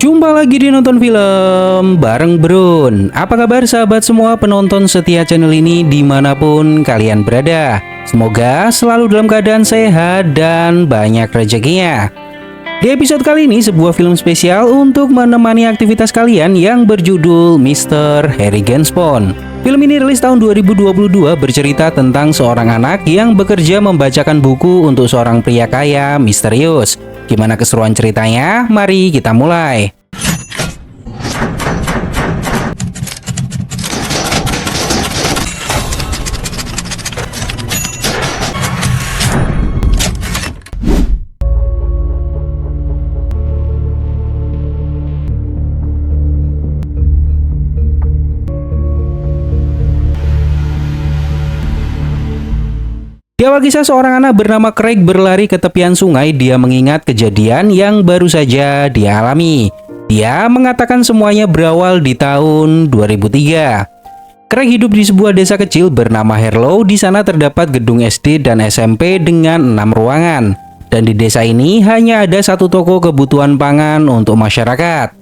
Jumpa lagi di Nonton Film bareng Brun. Apa kabar sahabat semua penonton setia channel ini dimanapun kalian berada? Semoga selalu dalam keadaan sehat dan banyak rezekinya. Di episode kali ini sebuah film spesial untuk menemani aktivitas kalian yang berjudul Mr. Harrigan's Phone. Film ini rilis tahun 2022 bercerita tentang seorang anak yang bekerja membacakan buku untuk seorang pria kaya misterius. Gimana keseruan ceritanya? Mari kita mulai. Di awal kisah, seorang anak bernama Craig berlari ke tepian sungai. Dia mengingat kejadian yang baru saja dia alami. Dia mengatakan semuanya berawal di tahun 2003. Craig hidup di sebuah desa kecil bernama Harlow. Di sana terdapat gedung SD dan SMP dengan 6 ruangan. Dan di desa ini hanya ada satu toko kebutuhan pangan untuk masyarakat.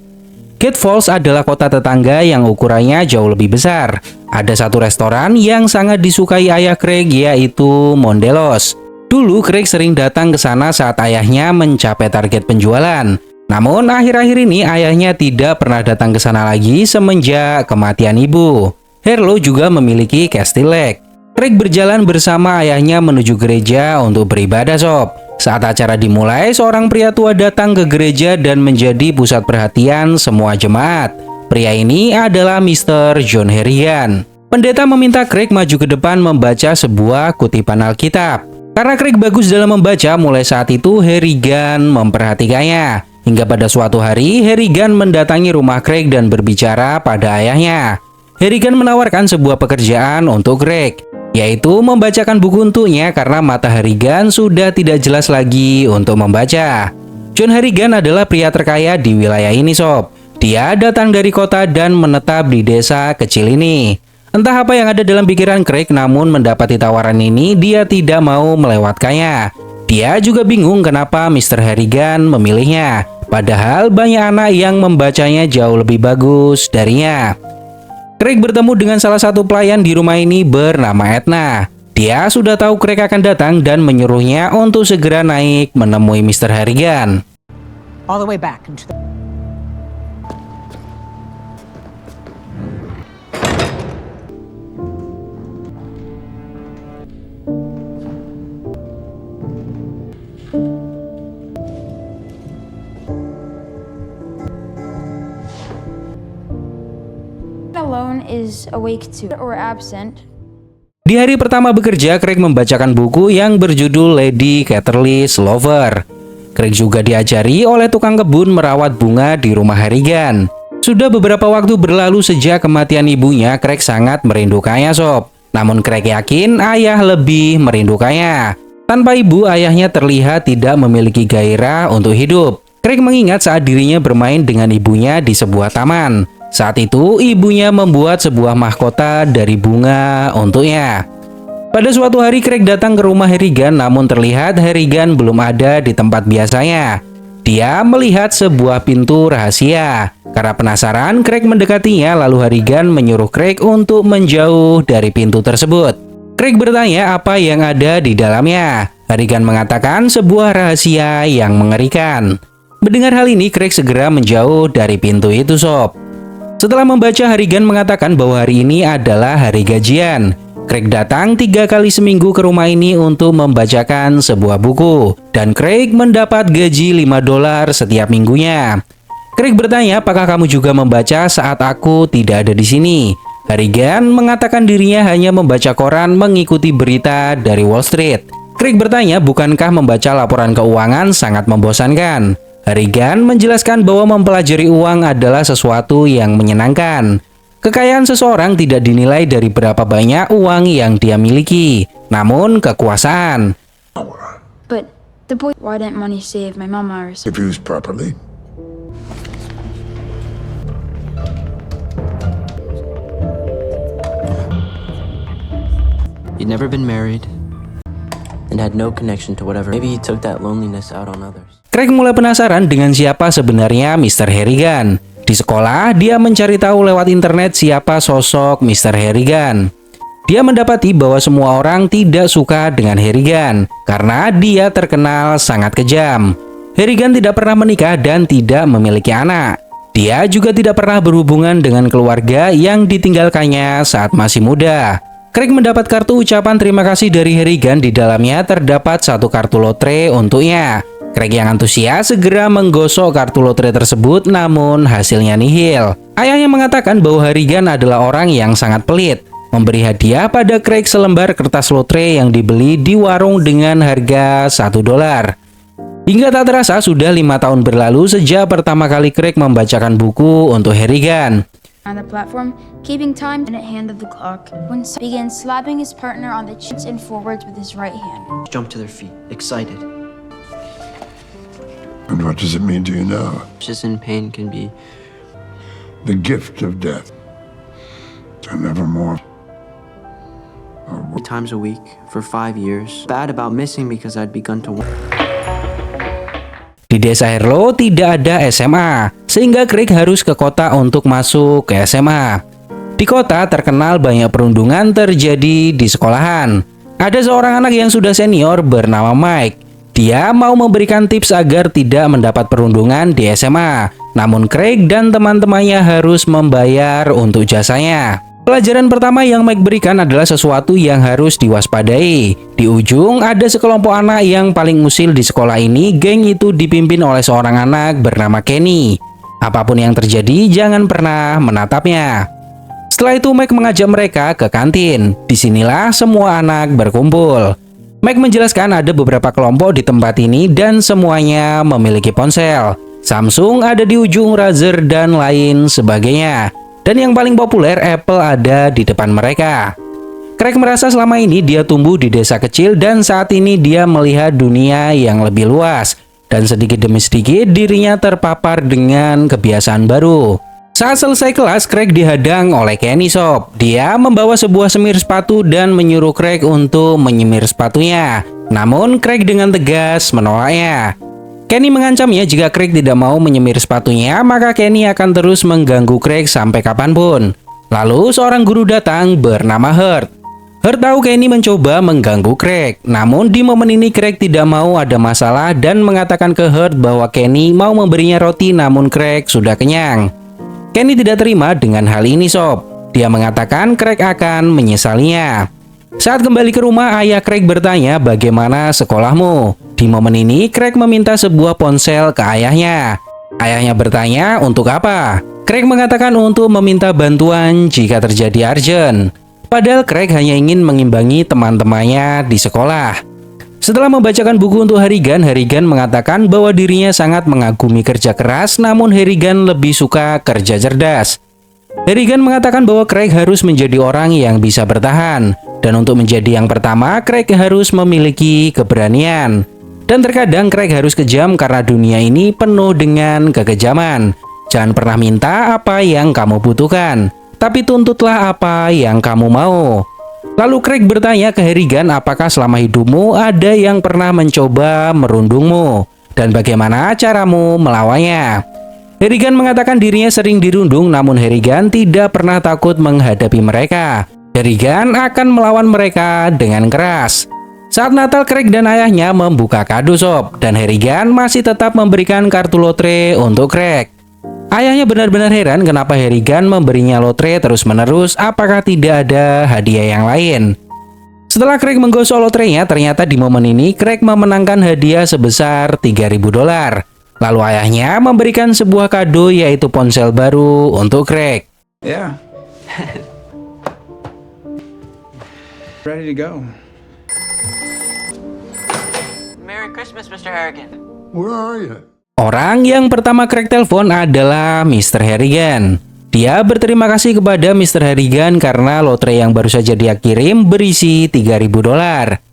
Gate Falls adalah kota tetangga yang ukurannya jauh lebih besar. Ada satu restoran yang sangat disukai ayah Craig, yaitu Mondelos. Dulu Craig sering datang ke sana saat ayahnya mencapai target penjualan. Namun akhir-akhir ini ayahnya tidak pernah datang ke sana lagi semenjak kematian ibu. Harlow juga memiliki Castle Lake. Craig berjalan bersama ayahnya menuju gereja untuk beribadah sob. Saat acara dimulai, seorang pria tua datang ke gereja dan menjadi pusat perhatian semua jemaat. Pria ini adalah Mr. John Harrigan. Pendeta meminta Craig maju ke depan membaca sebuah kutipan Alkitab. Karena Craig bagus dalam membaca, mulai saat itu Harrigan memperhatikannya. Hingga pada suatu hari, Harrigan mendatangi rumah Craig dan berbicara pada ayahnya. Harrigan menawarkan sebuah pekerjaan untuk Craig, yaitu membacakan buku untuknya karena mata Harrigan sudah tidak jelas lagi untuk membaca. John Harrigan adalah pria terkaya di wilayah ini sob. Dia datang dari kota dan menetap di desa kecil ini. Entah apa yang ada dalam pikiran Craig, namun mendapati tawaran ini dia tidak mau melewatkannya. Dia juga bingung kenapa Mr. Harrigan memilihnya, padahal banyak anak yang membacanya jauh lebih bagus darinya. Craig bertemu dengan salah satu pelayan di rumah ini bernama Edna. Dia sudah tahu Craig akan datang dan menyuruhnya untuk segera naik menemui Mr. Harrigan. All the way back into the... alone is awake to or absent. Di hari pertama bekerja, Craig membacakan buku yang berjudul Lady Catterley's Lover. Craig juga diajari oleh tukang kebun merawat bunga di rumah Harrigan. Sudah beberapa waktu berlalu sejak kematian ibunya, Craig sangat merindukannya sob. Namun Craig yakin ayah lebih merindukannya. Tanpa ibu, ayahnya terlihat tidak memiliki gairah untuk hidup. Craig mengingat saat dirinya bermain dengan ibunya di sebuah taman. Saat itu, ibunya membuat sebuah mahkota dari bunga untuknya. Pada suatu hari, Craig datang ke rumah Harrigan, namun terlihat Harrigan belum ada di tempat biasanya. Dia melihat sebuah pintu rahasia. Karena penasaran, Craig mendekatinya, lalu Harrigan menyuruh Craig untuk menjauh dari pintu tersebut. Craig bertanya apa yang ada di dalamnya. Harrigan mengatakan sebuah rahasia yang mengerikan. Mendengar hal ini, Craig segera menjauh dari pintu itu sob. Setelah membaca, Harrigan mengatakan bahwa hari ini adalah hari gajian. Craig datang 3 kali seminggu ke rumah ini untuk membacakan sebuah buku. Dan Craig mendapat gaji $5 setiap minggunya. Craig bertanya, apakah kamu juga membaca saat aku tidak ada di sini? Harrigan mengatakan dirinya hanya membaca koran mengikuti berita dari Wall Street. Craig bertanya, bukankah membaca laporan keuangan sangat membosankan? Harrigan menjelaskan bahwa mempelajari uang adalah sesuatu yang menyenangkan. Kekayaan seseorang tidak dinilai dari berapa banyak uang yang dia miliki, namun kekuasaan. But the boy, why didn't money save my mama or something? If used properly. You'd never been married. And and had no connection to whatever. Maybe he took that loneliness out on others. Craig mulai penasaran dengan siapa sebenarnya Mr. Harrigan. Di sekolah, dia mencari tahu lewat internet siapa sosok Mr. Harrigan. Dia mendapati bahwa semua orang tidak suka dengan Harrigan karena dia terkenal sangat kejam. Harrigan tidak pernah menikah dan tidak memiliki anak. Dia juga tidak pernah berhubungan dengan keluarga yang ditinggalkannya saat masih muda. Craig mendapat kartu ucapan terima kasih dari Harrigan. Di dalamnya terdapat satu kartu lotre untuknya. Craig yang antusias segera menggosok kartu lotre tersebut, namun hasilnya nihil. Ayahnya mengatakan bahwa Harrigan adalah orang yang sangat pelit, memberi hadiah pada Craig selembar kertas lotre yang dibeli di warung dengan harga $1. Hingga tak terasa sudah 5 tahun berlalu sejak pertama kali Craig membacakan buku untuk Harrigan. On the platform, keeping time in the hand of the clock, when began slapping his partner on the cheeks and forwards with his right hand. Jump to their feet, excited. And what does it mean to you now? Just in pain can be The gift of death. And nevermore. times a week for 5 years. Bad about missing because I'd begun to Di desa Herlo tidak ada SMA, sehingga Craig harus ke kota untuk masuk ke SMA. Di kota terkenal banyak perundungan terjadi di sekolahan. Ada seorang anak yang sudah senior bernama Mike. Dia mau memberikan tips agar tidak mendapat perundungan di SMA. Namun Craig dan teman-temannya harus membayar untuk jasanya. Pelajaran pertama yang Mike berikan adalah sesuatu yang harus diwaspadai. Di ujung ada sekelompok anak yang paling usil di sekolah ini. Geng itu dipimpin oleh seorang anak bernama Kenny. Apapun yang terjadi, jangan pernah menatapnya. Setelah itu Mike mengajak mereka ke kantin. Disinilah semua anak berkumpul. Mike menjelaskan ada beberapa kelompok di tempat ini dan semuanya memiliki ponsel. Samsung ada di ujung, Razer dan lain sebagainya. Dan yang paling populer, Apple ada di depan mereka. Craig merasa selama ini dia tumbuh di desa kecil dan saat ini dia melihat dunia yang lebih luas. Dan sedikit demi sedikit dirinya terpapar dengan kebiasaan baru. Saat selesai kelas, Craig dihadang oleh Kenny Shop. Dia membawa sebuah semir sepatu dan menyuruh Craig untuk menyemir sepatunya. Namun Craig dengan tegas menolaknya. Kenny mengancamnya jika Craig tidak mau menyemir sepatunya, maka Kenny akan terus mengganggu Craig sampai kapanpun. Lalu seorang guru datang bernama Hurt. Hurt tahu Kenny mencoba mengganggu Craig. Namun di momen ini Craig tidak mau ada masalah dan mengatakan ke Hurt bahwa Kenny mau memberinya roti, namun Craig sudah kenyang. Kenny tidak terima dengan hal ini Sob. Dia mengatakan Craig akan menyesalinya. Saat kembali ke rumah, ayah Craig bertanya bagaimana sekolahmu. Di momen ini Craig meminta sebuah ponsel ke ayahnya. Ayahnya bertanya untuk apa. Craig mengatakan untuk meminta bantuan jika terjadi urgent. Padahal Craig hanya ingin mengimbangi teman-temannya di sekolah. Setelah membacakan buku untuk Harrigan, Harrigan mengatakan bahwa dirinya sangat mengagumi kerja keras, namun Harrigan lebih suka kerja cerdas. Harrigan mengatakan bahwa Craig harus menjadi orang yang bisa bertahan. Dan untuk menjadi yang pertama, Craig harus memiliki keberanian. Dan terkadang Craig harus kejam karena dunia ini penuh dengan kekejaman. Jangan pernah minta apa yang kamu butuhkan, tapi tuntutlah apa yang kamu mau. Lalu Craig bertanya ke Harrigan apakah selama hidupmu ada yang pernah mencoba merundungmu dan bagaimana caramu melawannya. Harrigan mengatakan dirinya sering dirundung, namun Harrigan tidak pernah takut menghadapi mereka. Harrigan akan melawan mereka dengan keras. Saat Natal, Craig dan ayahnya membuka kado Sob, dan Harrigan masih tetap memberikan kartu lotre untuk Craig. Ayahnya benar-benar heran kenapa Harrigan memberinya lotre terus-menerus, apakah tidak ada hadiah yang lain. Setelah Craig menggosok lotrenya, ternyata di momen ini Craig memenangkan hadiah sebesar $3.000. Lalu ayahnya memberikan sebuah kado yaitu ponsel baru untuk Craig. Yeah. Ready to go. Merry Christmas, Mr. Harrigan. Where are you? Orang yang pertama Craig telepon adalah Mr. Harrigan. Dia berterima kasih kepada Mr. Harrigan karena lotre yang baru saja dia kirim berisi $3.000.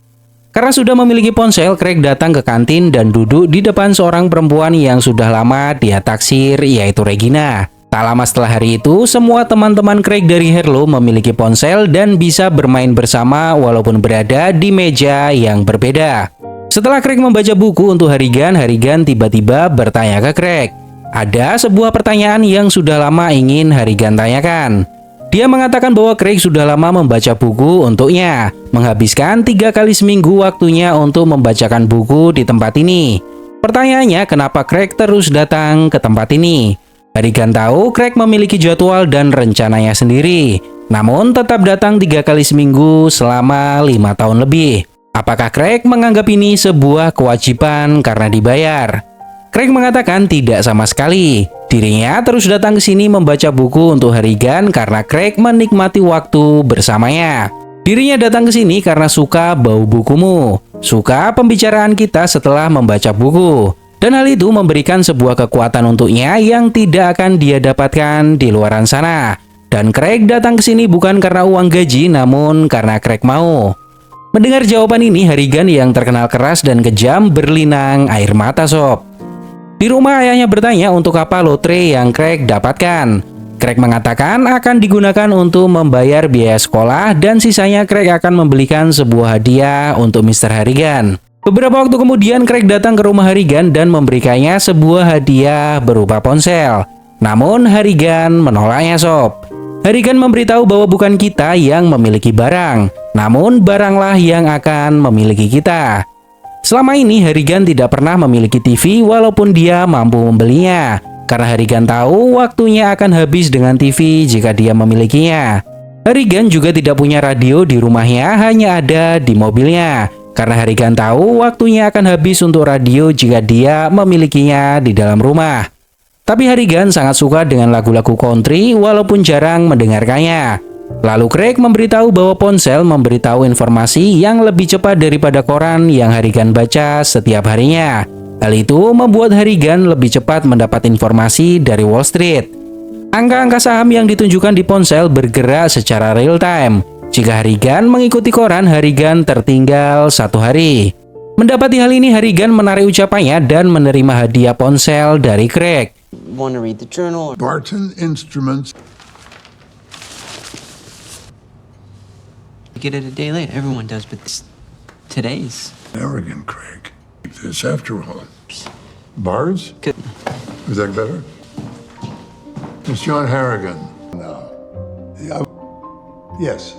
Karena sudah memiliki ponsel, Craig datang ke kantin dan duduk di depan seorang perempuan yang sudah lama dia taksir, yaitu Regina. Tak lama setelah hari itu, semua teman-teman Craig dari Harlow memiliki ponsel dan bisa bermain bersama walaupun berada di meja yang berbeda. Setelah Craig membaca buku untuk Harrigan tiba-tiba bertanya ke Craig. Ada sebuah pertanyaan yang sudah lama ingin Harrigan tanyakan. Dia mengatakan bahwa Craig sudah lama membaca buku untuknya, menghabiskan 3 kali seminggu waktunya untuk membacakan buku di tempat ini. Pertanyaannya, kenapa Craig terus datang ke tempat ini? Harrigan tahu Craig memiliki jadwal dan rencananya sendiri, namun tetap datang 3 kali seminggu selama 5 tahun lebih. Apakah Craig menganggap ini sebuah kewajiban karena dibayar? Craig mengatakan tidak sama sekali. Dirinya terus datang ke sini membaca buku untuk Harrigan karena Craig menikmati waktu bersamanya. Dirinya datang ke sini karena suka bau bukumu, suka pembicaraan kita setelah membaca buku. Dan hal itu memberikan sebuah kekuatan untuknya yang tidak akan dia dapatkan di luaran sana. Dan Craig datang ke sini bukan karena uang gaji, namun karena Craig mau. Mendengar jawaban ini, Harrigan yang terkenal keras dan kejam berlinang air mata sob. Di rumah ayahnya bertanya untuk apa lotre yang Craig dapatkan. Craig mengatakan akan digunakan untuk membayar biaya sekolah dan sisanya Craig akan membelikan sebuah hadiah untuk Mr. Harrigan. Beberapa waktu kemudian Craig datang ke rumah Harrigan dan memberikannya sebuah hadiah berupa ponsel. Namun Harrigan menolaknya sob. Harrigan memberitahu bahwa bukan kita yang memiliki barang, namun baranglah yang akan memiliki kita. Selama ini Harrigan tidak pernah memiliki TV walaupun dia mampu membelinya, karena Harrigan tahu waktunya akan habis dengan TV jika dia memilikinya. Harrigan juga tidak punya radio di rumahnya, hanya ada di mobilnya. Karena Harrigan tahu waktunya akan habis untuk radio jika dia memilikinya di dalam rumah. Tapi Harrigan sangat suka dengan lagu-lagu country walaupun jarang mendengarkannya. Lalu Craig memberitahu bahwa ponsel memberitahu informasi yang lebih cepat daripada koran yang Harrigan baca setiap harinya. Hal itu membuat Harrigan lebih cepat mendapat informasi dari Wall Street. Angka-angka saham yang ditunjukkan di ponsel bergerak secara real time. Jika Harrigan mengikuti koran, Harrigan tertinggal 1 hari. Mendapati hal ini, Harrigan menarik ucapannya dan menerima hadiah ponsel dari Craig. Want to read the journal? Barton Instruments. Get it a day late. Everyone does, but today's. Arrogant Craig. This after all. Bars? Is that better? It's John Harrigan. No. Yes.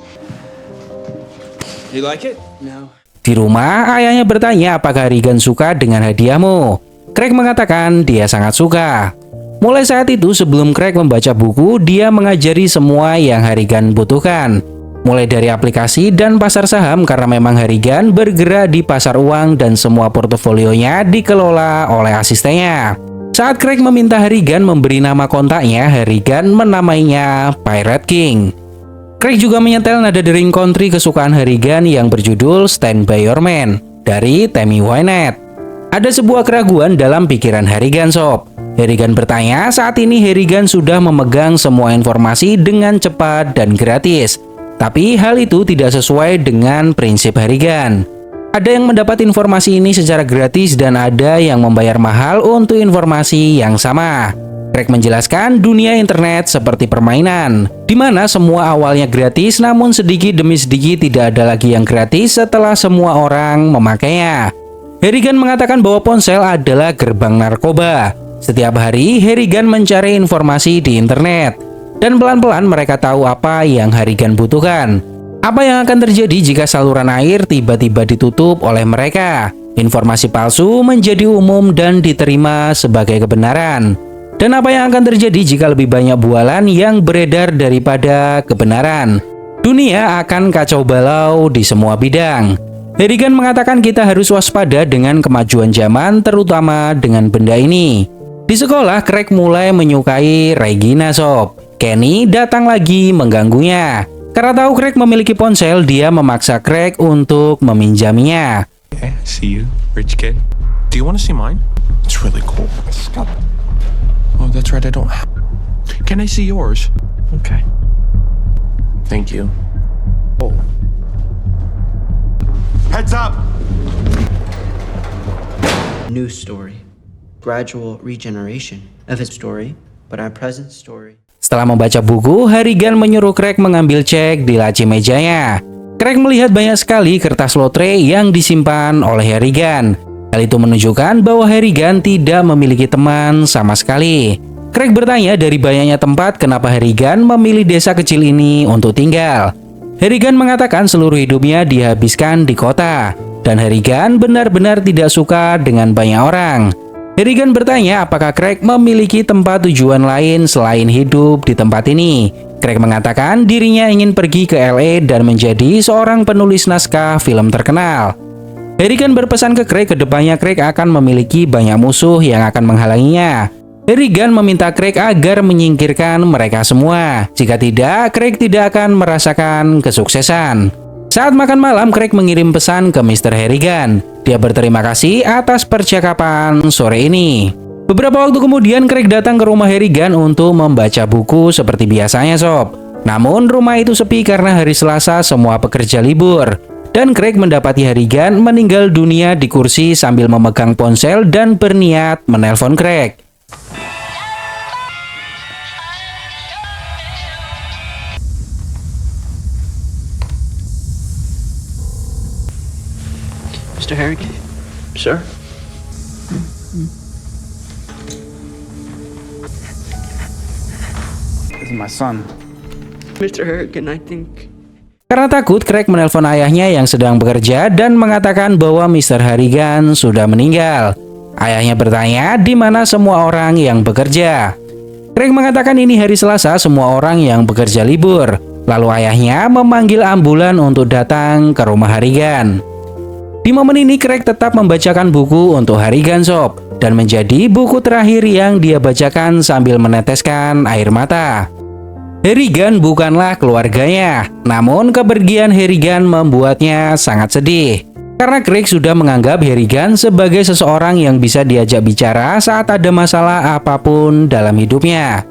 You like it? No. Di rumah, ayahnya bertanya apakah Harrigan suka dengan hadiahmu. Craig mengatakan dia sangat suka. Mulai saat itu, sebelum Craig membaca buku, dia mengajari semua yang Harrigan butuhkan. Mulai dari aplikasi dan pasar saham karena memang Harrigan bergerak di pasar uang dan semua portofolionya dikelola oleh asistennya. Saat Craig meminta Harrigan memberi nama kontaknya, Harrigan menamainya Pirate King. Craig juga menyetel nada dering country kesukaan Harrigan yang berjudul Stand By Your Man dari Tammy Wynette. Ada sebuah keraguan dalam pikiran Harrigan sob. Harrigan bertanya saat ini Harrigan sudah memegang semua informasi dengan cepat dan gratis. Tapi hal itu tidak sesuai dengan prinsip Harrigan. Ada yang mendapat informasi ini secara gratis dan ada yang membayar mahal untuk informasi yang sama. Craig menjelaskan dunia internet seperti permainan, di mana semua awalnya gratis namun sedikit demi sedikit tidak ada lagi yang gratis setelah semua orang memakainya. Harrigan mengatakan bahwa ponsel adalah gerbang narkoba. Setiap hari Harrigan mencari informasi di internet. Dan pelan-pelan mereka tahu apa yang Harrigan butuhkan. Apa yang akan terjadi jika saluran air tiba-tiba ditutup oleh mereka? Informasi palsu menjadi umum dan diterima sebagai kebenaran. Dan apa yang akan terjadi jika lebih banyak bualan yang beredar daripada kebenaran? Dunia akan kacau balau di semua bidang. Harrigan mengatakan kita harus waspada dengan kemajuan zaman, terutama dengan benda ini. Di sekolah, Craig mulai menyukai Regina sob. Kenny datang lagi mengganggunya. Karena tahu Craig memiliki ponsel, dia memaksa Craig untuk meminjaminya. Okay, I see you, rich kid. Do you want to see mine? It's really cool. Stop. Oh, that's right, I don't have... Can I see yours? Okay. Thank you. Oh. Heads up! New story. Gradual regeneration of his story. but our present story. Setelah membaca buku, Harrigan menyuruh Craig mengambil cek di laci mejanya. Craig melihat banyak sekali kertas lotre yang disimpan oleh Harrigan. Hal itu menunjukkan bahwa Harrigan tidak memiliki teman sama sekali. Craig bertanya dari banyaknya tempat kenapa Harrigan memilih desa kecil ini untuk tinggal. Harrigan mengatakan seluruh hidupnya dihabiskan di kota, dan Harrigan benar-benar tidak suka dengan banyak orang. Harrigan bertanya apakah Craig memiliki tempat tujuan lain selain hidup di tempat ini. Craig mengatakan dirinya ingin pergi ke LA dan menjadi seorang penulis naskah film terkenal. Harrigan berpesan ke Craig kedepannya Craig akan memiliki banyak musuh yang akan menghalanginya. Harrigan meminta Craig agar menyingkirkan mereka semua. Jika tidak, Craig tidak akan merasakan kesuksesan. Saat makan malam, Craig mengirim pesan ke Mr. Harrigan. Dia berterima kasih atas percakapan sore ini. Beberapa waktu kemudian, Craig datang ke rumah Harrigan untuk membaca buku seperti biasanya, sob. Namun, rumah itu sepi karena hari Selasa semua pekerja libur. Dan Craig mendapati Harrigan meninggal dunia di kursi sambil memegang ponsel dan berniat menelpon Craig. Mr. Harrigan, sir? This is my son. Mr. Harrigan, I think... Karena takut, Craig menelpon ayahnya yang sedang bekerja dan mengatakan bahwa Mr. Harrigan sudah meninggal. Ayahnya bertanya di mana semua orang yang bekerja. Craig mengatakan ini hari Selasa semua orang yang bekerja libur. Lalu ayahnya memanggil ambulan untuk datang ke rumah Harrigan. Di momen ini Craig tetap membacakan buku untuk Harrigan, sob, dan menjadi buku terakhir yang dia bacakan sambil meneteskan air mata. Harrigan bukanlah keluarganya, namun kepergian Harrigan membuatnya sangat sedih. Karena Craig sudah menganggap Harrigan sebagai seseorang yang bisa diajak bicara saat ada masalah apapun dalam hidupnya.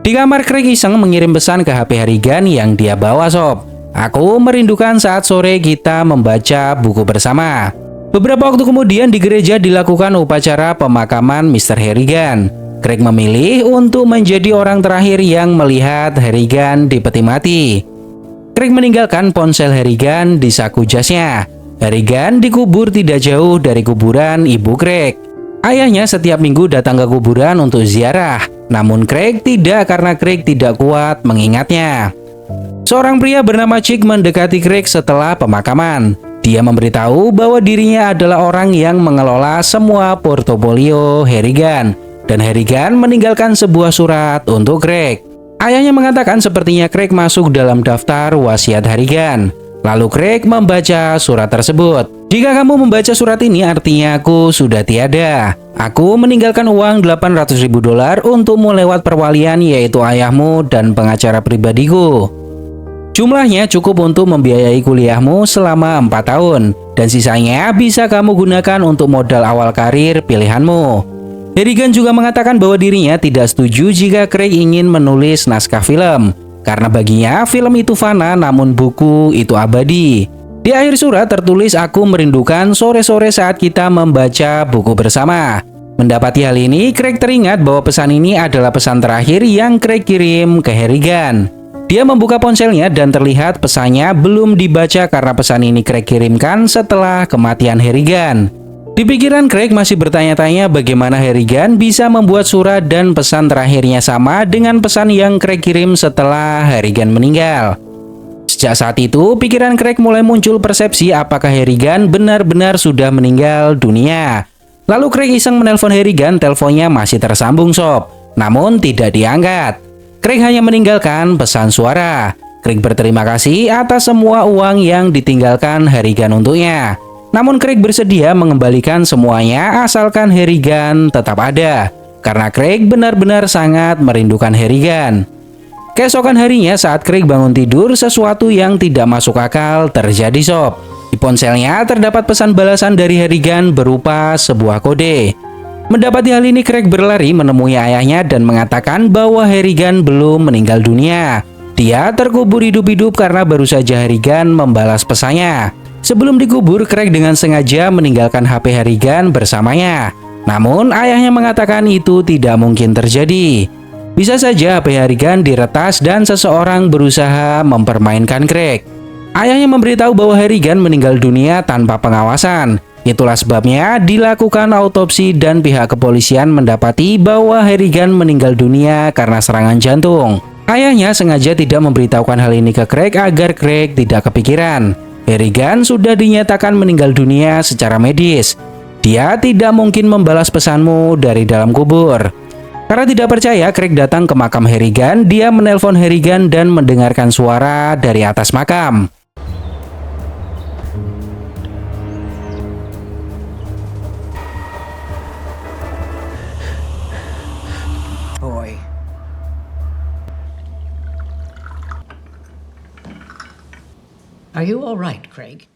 Di kamar, Craig iseng mengirim pesan ke HP Harrigan yang dia bawa, sob. Aku merindukan saat sore kita membaca buku bersama. Beberapa waktu kemudian di gereja dilakukan upacara pemakaman Mr. Harrigan. Craig memilih untuk menjadi orang terakhir yang melihat Harrigan di peti mati. Craig meninggalkan ponsel Harrigan di saku jasnya. Harrigan dikubur tidak jauh dari kuburan ibu Craig. Ayahnya setiap minggu datang ke kuburan untuk ziarah. Namun Craig tidak karena Craig tidak kuat mengingatnya. Seorang pria bernama Chick mendekati Craig setelah pemakaman. Dia memberitahu bahwa dirinya adalah orang yang mengelola semua portofolio Harrigan. Dan Harrigan meninggalkan sebuah surat untuk Craig. Ayahnya mengatakan sepertinya Craig masuk dalam daftar wasiat Harrigan. Lalu Craig membaca surat tersebut. Jika kamu membaca surat ini artinya aku sudah tiada. Aku meninggalkan uang $800.000 untukmu lewat perwalian yaitu ayahmu dan pengacara pribadiku. Jumlahnya cukup untuk membiayai kuliahmu selama 4 tahun. Dan sisanya bisa kamu gunakan untuk modal awal karir pilihanmu. Harrigan juga mengatakan bahwa dirinya tidak setuju jika Craig ingin menulis naskah film. Karena baginya film itu fana namun buku itu abadi. Di akhir surat tertulis aku merindukan sore-sore saat kita membaca buku bersama. Mendapati hal ini, Craig teringat bahwa pesan ini adalah pesan terakhir yang Craig kirim ke Harrigan. Dia membuka ponselnya dan terlihat pesannya belum dibaca karena pesan ini Craig kirimkan setelah kematian Harrigan. Di pikiran Craig masih bertanya-tanya bagaimana Harrigan bisa membuat surat dan pesan terakhirnya sama dengan pesan yang Craig kirim setelah Harrigan meninggal. Sejak saat itu, pikiran Craig mulai muncul persepsi apakah Harrigan benar-benar sudah meninggal dunia. Lalu Craig iseng menelpon Harrigan, teleponnya masih tersambung, sob. Namun tidak diangkat. Craig hanya meninggalkan pesan suara. Craig berterima kasih atas semua uang yang ditinggalkan Harrigan untuknya. Namun Craig bersedia mengembalikan semuanya asalkan Harrigan tetap ada. Karena Craig benar-benar sangat merindukan Harrigan. Keesokan harinya saat Craig bangun tidur, sesuatu yang tidak masuk akal terjadi, sob. Di ponselnya terdapat pesan balasan dari Harrigan berupa sebuah kode. Mendapati hal ini, Craig berlari menemui ayahnya dan mengatakan bahwa Harrigan belum meninggal dunia. Dia terkubur hidup-hidup karena baru saja Harrigan membalas pesannya. Sebelum dikubur, Craig dengan sengaja meninggalkan HP Harrigan bersamanya. Namun ayahnya mengatakan itu tidak mungkin terjadi. Bisa saja HP Harrigan diretas dan seseorang berusaha mempermainkan Craig. Ayahnya memberitahu bahwa Harrigan meninggal dunia tanpa pengawasan. Itulah sebabnya dilakukan autopsi dan pihak kepolisian mendapati bahwa Harrigan meninggal dunia karena serangan jantung. Ayahnya sengaja tidak memberitahukan hal ini ke Craig agar Craig tidak kepikiran. Harrigan sudah dinyatakan meninggal dunia secara medis. Dia tidak mungkin membalas pesanmu dari dalam kubur. Karena tidak percaya, Craig datang ke makam Harrigan. Dia menelpon Harrigan dan mendengarkan suara dari atas makam. Boy. Are you all right, Craig?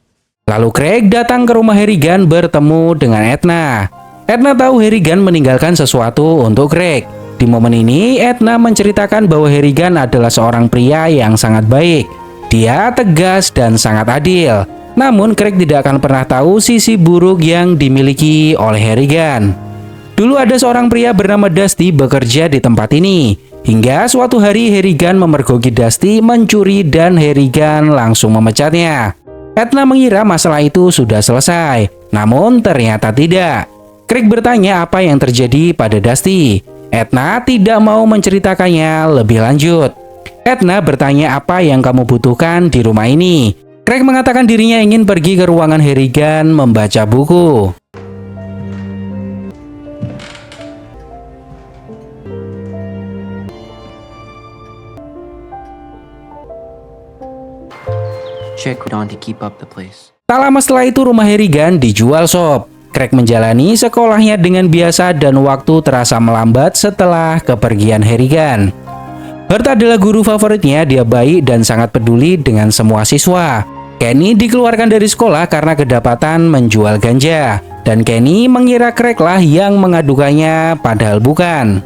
Lalu Craig datang ke rumah Harrigan bertemu dengan Edna. Edna tahu Harrigan meninggalkan sesuatu untuk Craig. Di momen ini, Edna menceritakan bahwa Harrigan adalah seorang pria yang sangat baik. Dia tegas dan sangat adil. Namun Craig tidak akan pernah tahu sisi buruk yang dimiliki oleh Harrigan. Dulu ada seorang pria bernama Dusty bekerja di tempat ini. Hingga suatu hari Harrigan memergoki Dusty mencuri dan Harrigan langsung memecatnya. Edna mengira masalah itu sudah selesai, namun ternyata tidak. Craig bertanya apa yang terjadi pada Dusty. Edna tidak mau menceritakannya lebih lanjut. Edna bertanya apa yang kamu butuhkan di rumah ini. Craig mengatakan dirinya ingin pergi ke ruangan Harrigan membaca buku. Check on to keep up the place. Tak lama setelah itu rumah Harrigan dijual sob. Craig menjalani sekolahnya dengan biasa dan waktu terasa melambat setelah kepergian Harrigan. Hurt adalah guru favoritnya, dia baik dan sangat peduli dengan semua siswa. Kenny dikeluarkan dari sekolah karena kedapatan menjual ganja. Dan Kenny mengira Craig lah yang mengadukannya, padahal bukan.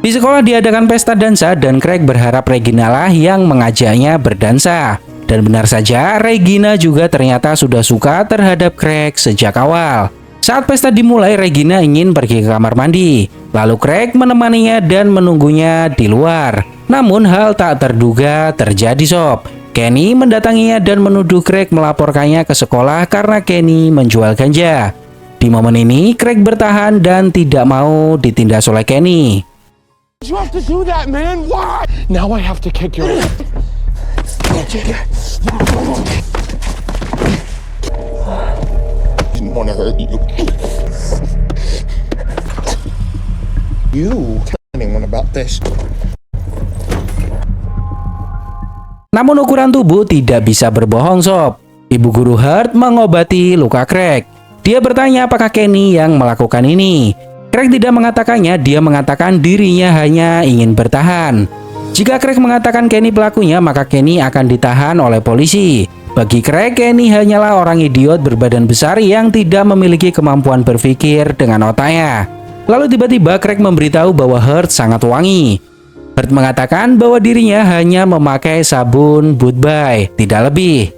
Di sekolah diadakan pesta dansa dan Craig berharap Regina lah yang mengajaknya berdansa. Dan benar saja, Regina juga ternyata sudah suka terhadap Craig sejak awal. Saat pesta dimulai, Regina ingin pergi ke kamar mandi. Lalu Craig menemaninya dan menunggunya di luar. Namun hal tak terduga terjadi sob. Kenny mendatanginya dan menuduh Craig melaporkannya ke sekolah karena Kenny menjual ganja. Di momen ini, Craig bertahan dan tidak mau ditindas oleh Kenny. You have to do that, man. Why? Now I have to kick your ass. Didn't want to hurt you. You tell anyone about this. Namun ukuran tubuh tidak bisa berbohong sob. Ibu guru Hurt mengobati luka Craig. Dia bertanya apakah Kenny yang melakukan ini. Craig tidak mengatakannya, dia mengatakan dirinya hanya ingin bertahan. Jika Craig mengatakan Kenny pelakunya, maka Kenny akan ditahan oleh polisi. Bagi Craig, Kenny hanyalah orang idiot berbadan besar yang tidak memiliki kemampuan berpikir dengan otaknya. Lalu tiba-tiba Craig memberitahu bahwa Hurt sangat wangi. Hurt mengatakan bahwa dirinya hanya memakai sabun Budbay, tidak lebih.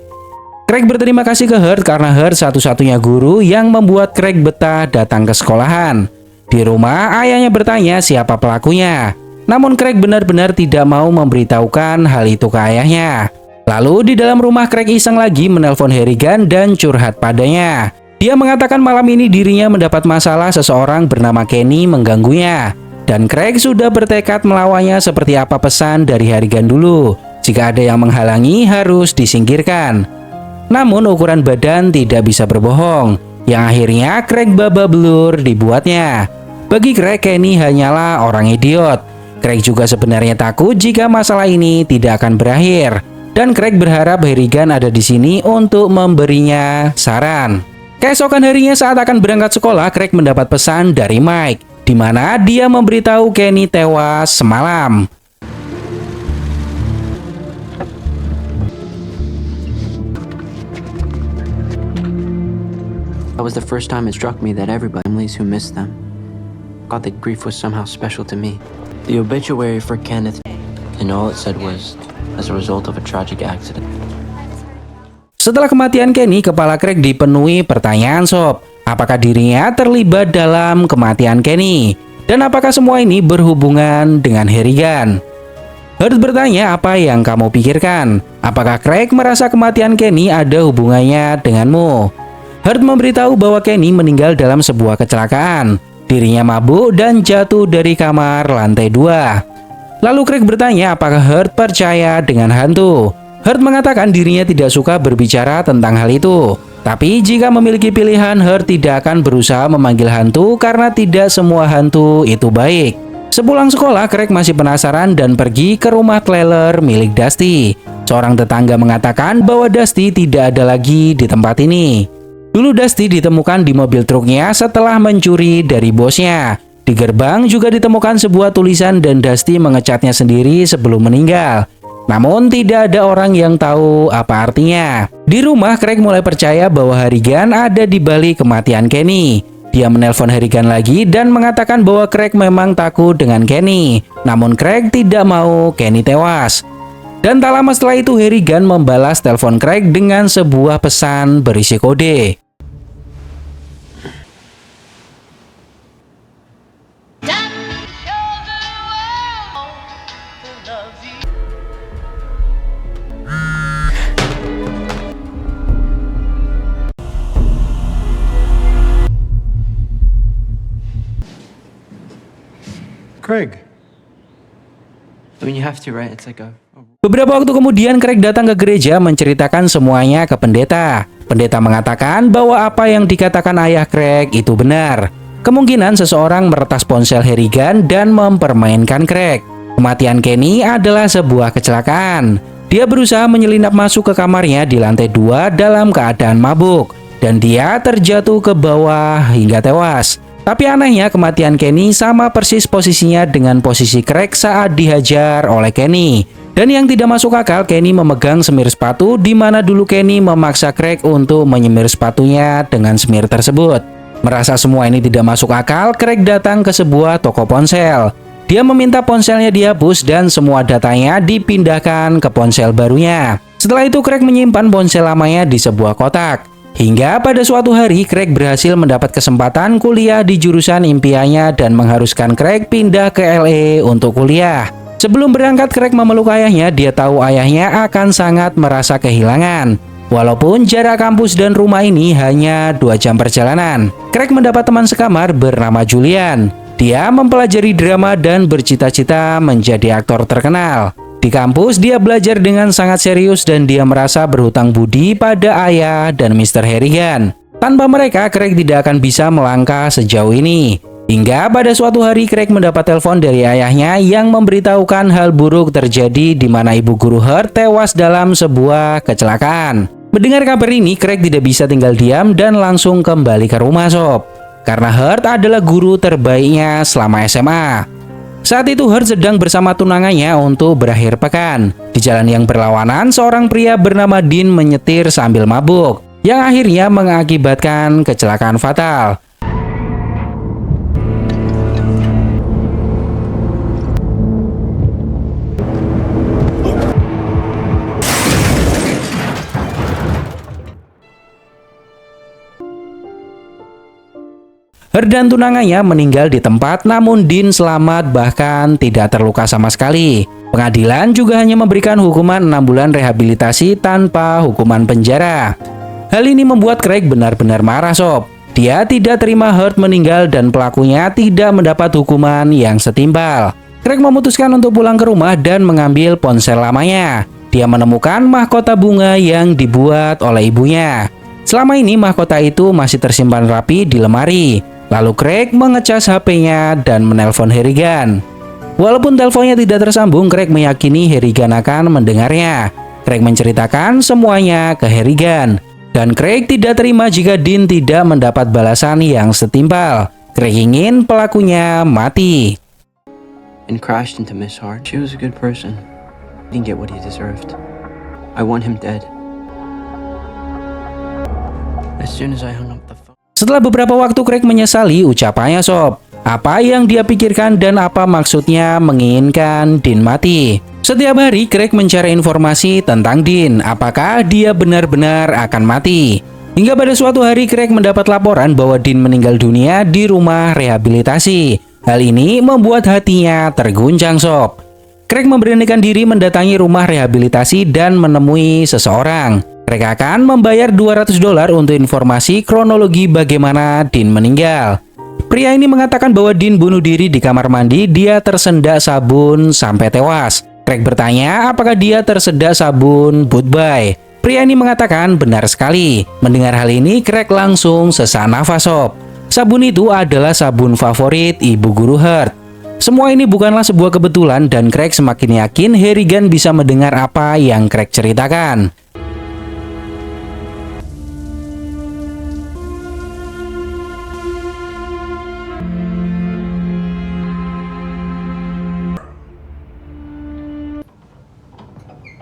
Craig berterima kasih ke Hurt karena Hurt satu-satunya guru yang membuat Craig betah datang ke sekolahan. Di rumah, ayahnya bertanya siapa pelakunya. Namun Craig benar-benar tidak mau memberitahukan hal itu ke ayahnya. Lalu di dalam rumah Craig iseng lagi menelpon Harrigan dan curhat padanya. Dia mengatakan malam ini dirinya mendapat masalah, seseorang bernama Kenny mengganggunya. Dan Craig sudah bertekad melawannya seperti apa pesan dari Harrigan dulu. Jika ada yang menghalangi harus disingkirkan. Namun ukuran badan tidak bisa berbohong. Yang akhirnya Craig babak-belur dibuatnya. Bagi Craig, Kenny hanyalah orang idiot. Craig juga sebenarnya takut jika masalah ini tidak akan berakhir. Dan Craig berharap Harrigan ada di sini untuk memberinya saran. Keesokan harinya saat akan berangkat sekolah, Craig mendapat pesan dari Mike, di mana dia memberitahu Kenny tewas semalam. That was the first time it struck me that everybody, families who missed them, thought that grief was somehow special to me. The obituary for Kenneth, and all it said was, as a result of a tragic accident. Setelah kematian Kenny, kepala Craig dipenuhi pertanyaan sob. Apakah dirinya terlibat dalam kematian Kenny? Dan apakah semua ini berhubungan dengan Harrigan? Hurt bertanya, apa yang kamu pikirkan? Apakah Craig merasa kematian Kenny ada hubungannya denganmu? Hurt memberitahu bahwa Kenny meninggal dalam sebuah kecelakaan. Dirinya mabuk dan jatuh dari kamar lantai 2. Lalu Craig bertanya apakah Hurt percaya dengan hantu. Hurt mengatakan dirinya tidak suka berbicara tentang hal itu. Tapi jika memiliki pilihan, Hurt tidak akan berusaha memanggil hantu karena tidak semua hantu itu baik. Sepulang sekolah, Craig masih penasaran dan pergi ke rumah trailer milik Dusty. Seorang tetangga mengatakan bahwa Dusty tidak ada lagi di tempat ini. Dulu Dusty ditemukan di mobil truknya setelah mencuri dari bosnya. Di gerbang juga ditemukan sebuah tulisan dan Dusty ngecatnya sendiri sebelum meninggal. Namun tidak ada orang yang tahu apa artinya. Di rumah, Craig mulai percaya bahwa Harrigan ada di balik kematian Kenny. Dia menelpon Harrigan lagi dan mengatakan bahwa Craig memang takut dengan Kenny. Namun Craig tidak mau Kenny tewas. Dan tak lama setelah itu Harrigan membalas telepon Craig dengan sebuah pesan berisi kode. Craig. I mean, you have to, right? It's like a... Beberapa waktu kemudian Craig datang ke gereja menceritakan semuanya ke pendeta. Pendeta mengatakan bahwa apa yang dikatakan ayah Craig itu benar. Kemungkinan seseorang meretas ponsel Harrigan dan mempermainkan Craig. Kematian Kenny adalah sebuah kecelakaan. Dia berusaha menyelinap masuk ke kamarnya di lantai 2 dalam keadaan mabuk. Dan dia terjatuh ke bawah hingga tewas. Tapi anehnya kematian Kenny sama persis posisinya dengan posisi Craig saat dihajar oleh Kenny. Dan yang tidak masuk akal, Kenny memegang semir sepatu di mana dulu Kenny memaksa Craig untuk menyemir sepatunya dengan semir tersebut. Merasa semua ini tidak masuk akal, Craig datang ke sebuah toko ponsel. Dia meminta ponselnya dihapus dan semua datanya dipindahkan ke ponsel barunya. Setelah itu Craig menyimpan ponsel lamanya di sebuah kotak. Hingga pada suatu hari Craig berhasil mendapat kesempatan kuliah di jurusan impiannya dan mengharuskan Craig pindah ke LA untuk kuliah. Sebelum berangkat Craig memeluk ayahnya, dia tahu ayahnya akan sangat merasa kehilangan. Walaupun jarak kampus dan rumah ini hanya 2 jam perjalanan. Craig mendapat teman sekamar bernama Julian. Dia mempelajari drama dan bercita-cita menjadi aktor terkenal. Di kampus, dia belajar dengan sangat serius dan dia merasa berhutang budi pada ayah dan Mr. Harrigan. Tanpa mereka, Craig tidak akan bisa melangkah sejauh ini. Hingga pada suatu hari, Craig mendapat telepon dari ayahnya yang memberitahukan hal buruk terjadi di mana ibu guru Hurt tewas dalam sebuah kecelakaan. Mendengar kabar ini, Craig tidak bisa tinggal diam dan langsung kembali ke rumah sob. Karena Hurt adalah guru terbaiknya selama SMA. Saat itu Hurt sedang bersama tunangannya untuk berakhir pekan. Di jalan yang berlawanan, seorang pria bernama Dean menyetir sambil mabuk, yang akhirnya mengakibatkan kecelakaan fatal. Hurt dan tunangannya meninggal di tempat, namun Dean selamat bahkan tidak terluka sama sekali. Pengadilan juga hanya memberikan hukuman 6 bulan rehabilitasi tanpa hukuman penjara. Hal ini membuat Craig benar-benar marah sob. Dia tidak terima Hurt meninggal dan pelakunya tidak mendapat hukuman yang setimpal. Craig memutuskan untuk pulang ke rumah dan mengambil ponsel lamanya. Dia menemukan mahkota bunga yang dibuat oleh ibunya. Selama ini mahkota itu masih tersimpan rapi di lemari. Lalu Craig mengecas HP-nya dan menelpon Harrigan. Walaupun teleponnya tidak tersambung, Craig meyakini Harrigan akan mendengarnya. Craig menceritakan semuanya ke Harrigan. Dan Craig tidak terima jika Dean tidak mendapat balasan yang setimpal. Craig ingin pelakunya mati. And crashed into Miss Hart. She was a good person. He didn't get what he deserved. I want him dead. As soon as I hung up the phone. Setelah beberapa waktu Craig menyesali ucapannya sob. Apa yang dia pikirkan dan apa maksudnya menginginkan Dean mati. Setiap hari Craig mencari informasi tentang Dean. Apakah dia benar-benar akan mati. Hingga pada suatu hari Craig mendapat laporan bahwa Dean meninggal dunia di rumah rehabilitasi. Hal ini membuat hatinya terguncang sob. Craig memberanikan diri mendatangi rumah rehabilitasi dan menemui seseorang. Craig akan membayar $200 untuk informasi kronologi bagaimana Dean meninggal. Pria ini mengatakan bahwa Dean bunuh diri di kamar mandi, dia tersendak sabun sampai tewas. Craig bertanya apakah dia tersedak sabun Budbay. Pria ini mengatakan benar sekali. Mendengar hal ini, Craig langsung sesak nafas sob. Sabun itu adalah sabun favorit ibu guru Hurt. Semua ini bukanlah sebuah kebetulan dan Craig semakin yakin Harrigan bisa mendengar apa yang Craig ceritakan.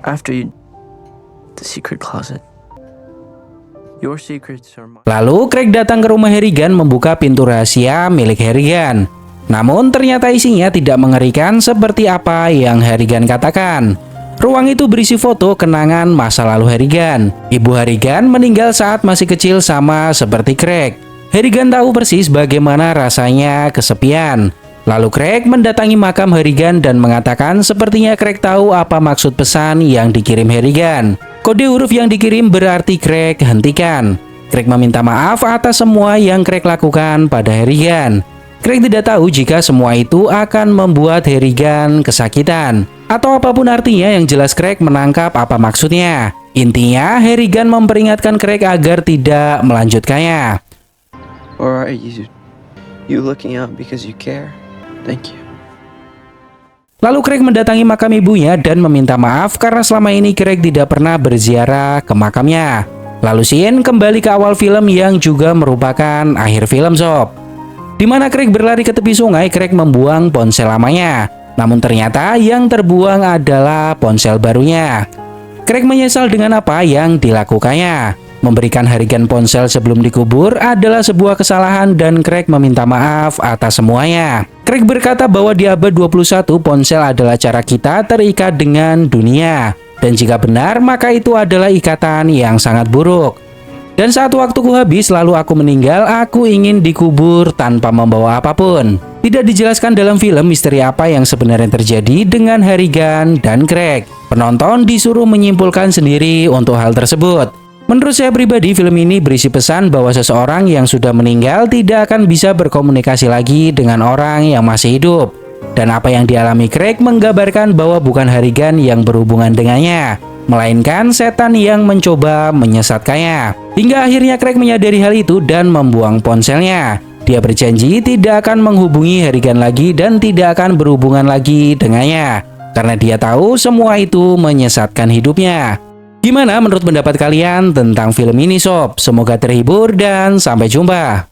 After you... the secret closet. Your secrets are mine. Lalu Craig datang ke rumah Harrigan membuka pintu rahasia milik Harrigan. Namun ternyata isinya tidak mengerikan seperti apa yang Harrigan katakan. Ruang itu berisi foto kenangan masa lalu Harrigan. Ibu Harrigan meninggal saat masih kecil sama seperti Craig. Harrigan tahu persis bagaimana rasanya kesepian. Lalu Craig mendatangi makam Harrigan dan mengatakan sepertinya Craig tahu apa maksud pesan yang dikirim Harrigan. Kode huruf yang dikirim berarti Craig hentikan. Craig meminta maaf atas semua yang Craig lakukan pada Harrigan. Craig tidak tahu jika semua itu akan membuat Harrigan kesakitan atau apapun artinya, yang jelas Craig menangkap apa maksudnya. Intinya Harrigan memperingatkan Craig agar tidak melanjutkannya. Or are you looking out because you care? Thank you. Lalu Craig mendatangi makam ibunya dan meminta maaf karena selama ini Craig tidak pernah berziarah ke makamnya. Lalu scene kembali ke awal film yang juga merupakan akhir film sob. Di mana Craig berlari ke tepi sungai, Craig membuang ponsel lamanya. Namun ternyata yang terbuang adalah ponsel barunya. Craig menyesal dengan apa yang dilakukannya. Memberikan Harrigan ponsel sebelum dikubur adalah sebuah kesalahan dan Craig meminta maaf atas semuanya. Craig berkata bahwa di abad 21 ponsel adalah cara kita terikat dengan dunia. Dan jika benar, maka itu adalah ikatan yang sangat buruk. Dan saat waktuku habis lalu aku meninggal, aku ingin dikubur tanpa membawa apapun. Tidak dijelaskan dalam film misteri apa yang sebenarnya terjadi dengan Harrigan dan Craig. Penonton disuruh menyimpulkan sendiri untuk hal tersebut. Menurut saya pribadi, film ini berisi pesan bahwa seseorang yang sudah meninggal tidak akan bisa berkomunikasi lagi dengan orang yang masih hidup. Dan apa yang dialami Craig menggambarkan bahwa bukan Harrigan yang berhubungan dengannya, melainkan setan yang mencoba menyesatkannya. Hingga akhirnya Craig menyadari hal itu dan membuang ponselnya. Dia berjanji tidak akan menghubungi Harrigan lagi dan tidak akan berhubungan lagi dengannya, karena dia tahu semua itu menyesatkan hidupnya. Gimana menurut pendapat kalian tentang film ini sob? Semoga terhibur dan sampai jumpa.